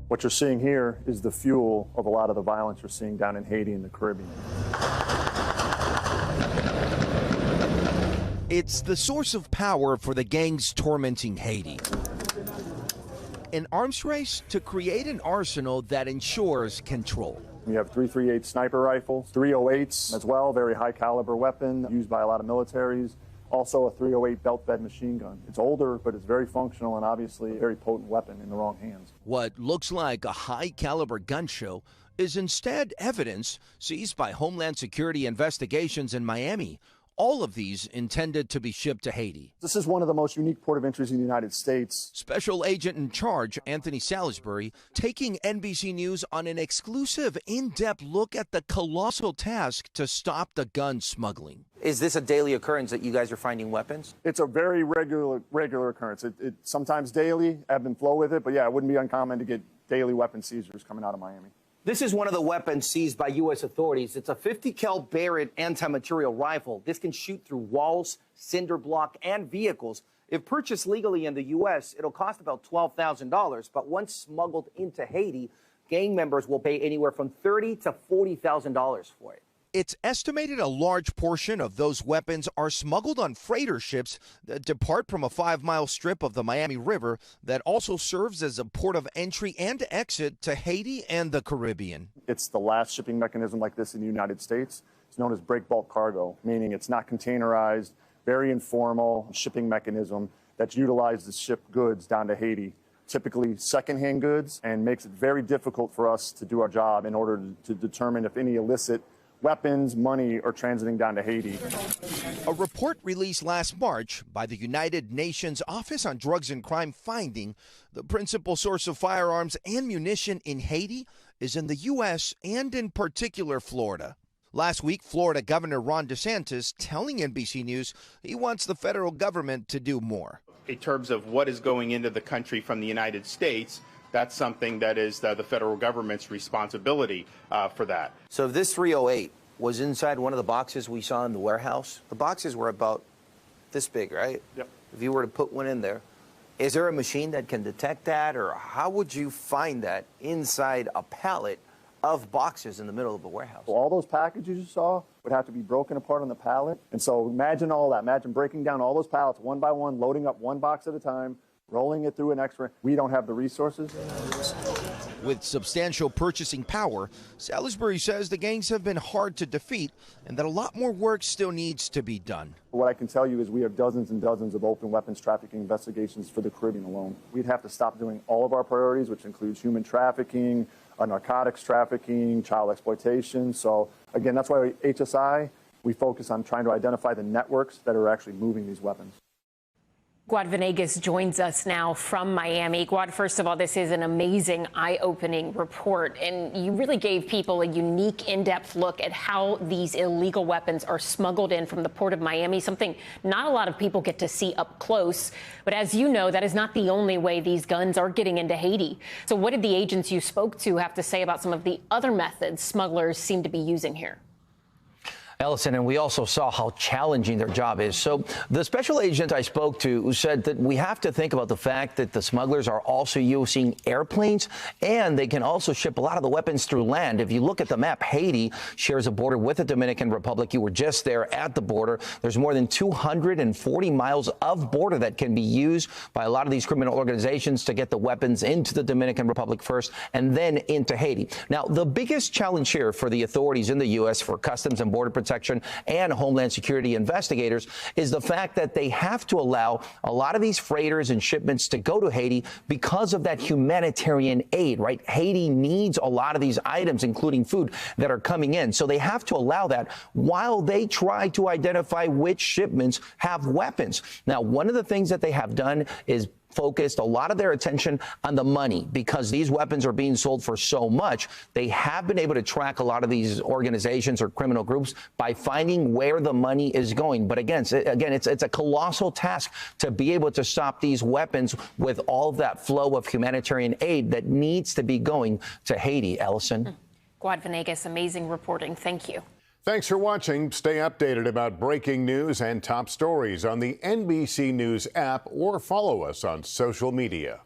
What you're seeing here is the fuel of a lot of the violence you're seeing down in Haiti and the Caribbean. It's the source of power for the gangs tormenting Haiti. An arms race to create an arsenal that ensures control. We have 338 sniper rifles, 308s as well, very high caliber weapon used by a lot of militaries. Also a 308 belt fed machine gun. It's older, but it's very functional and obviously a very potent weapon in the wrong hands. What looks like a high caliber gun show is instead evidence seized by Homeland Security investigations in Miami. All of these intended to be shipped to Haiti. This is one of the most unique port of entries in the United States. Special Agent in Charge Anthony Salisbury taking NBC News on an exclusive in-depth look at the colossal task to stop the gun smuggling. Is this a daily occurrence that you guys are finding weapons? It's a very regular occurrence. It sometimes daily, ebb and flow with it, but yeah, it wouldn't be uncommon to get daily weapon seizures coming out of Miami. This is one of the weapons seized by U.S. authorities. It's a 50 cal Barrett anti-material rifle. This can shoot through walls, cinder block, and vehicles. If purchased legally in the U.S., it'll cost about $12,000. But once smuggled into Haiti, gang members will pay anywhere from $30,000 to $40,000 for it. It's estimated a large portion of those weapons are smuggled on freighter ships that depart from a 5-mile strip of the Miami River that also serves as a port of entry and exit to Haiti and the Caribbean. It's the last shipping mechanism like this in the United States. It's known as break bulk cargo, meaning it's not containerized, very informal shipping mechanism that's utilized to ship goods down to Haiti, typically secondhand goods, and makes it very difficult for us to do our job in order to determine if any illicit weapons, money are transiting down to Haiti. A report released last March by the United Nations Office on Drugs and Crime finding the principal source of firearms and munition in Haiti is in the U.S. and in particular Florida. Last week, Florida Governor Ron DeSantis telling NBC News he wants the federal government to do more. In terms of what is going into the country from the United States, that's something that is the federal government's responsibility for that. So if this 308 was inside one of the boxes we saw in the warehouse, the boxes were about this big, right? Yep. If you were to put one in there, is there a machine that can detect that, or how would you find that inside a pallet of boxes in the middle of a warehouse? Well, all those packages you saw would have to be broken apart on the pallet. And so imagine all that. Imagine breaking down all those pallets one by one, loading up one box at a time, rolling it through an X-ray. We don't have the resources. With substantial purchasing power, Salisbury says the gangs have been hard to defeat and that a lot more work still needs to be done. What I can tell you is we have dozens and dozens of open weapons trafficking investigations for the Caribbean alone. We'd have to stop doing all of our priorities, which includes human trafficking, narcotics trafficking, child exploitation. So again, that's why HSI, we focus on trying to identify the networks that are actually moving these weapons. Guad Venegas joins us now from Miami. Guad, first of all, this is an amazing, eye-opening report, and you really gave people a unique, in-depth look at how these illegal weapons are smuggled in from the port of Miami, something not a lot of people get to see up close. But as you know, that is not the only way these guns are getting into Haiti. So what did the agents you spoke to have to say about some of the other methods smugglers seem to be using here? Ellison, and we also saw how challenging their job is. So the special agent I spoke to said that we have to think about the fact that the smugglers are also using airplanes, and they can also ship a lot of the weapons through land. If you look at the map, Haiti shares a border with the Dominican Republic. You were just there at the border. There's more than 240 miles of border that can be used by a lot of these criminal organizations to get the weapons into the Dominican Republic first and then into Haiti. Now, the biggest challenge here for the authorities in the U.S. for Customs and Border Protection and Homeland Security investigators is the fact that they have to allow a lot of these freighters and shipments to go to Haiti because of that humanitarian aid, right? Haiti needs a lot of these items, including food, that are coming in. So they have to allow that while they try to identify which shipments have weapons. Now, one of the things that they have done is focused a lot of their attention on the money because these weapons are being sold for so much. They have been able to track a lot of these organizations or criminal groups by finding where the money is going. But again, it's a colossal task to be able to stop these weapons with all of that flow of humanitarian aid that needs to be going to Haiti. Ellison. Guad Venegas, amazing reporting. Thank you. Thanks for watching. Stay updated about breaking news and top stories on the NBC News app or follow us on social media.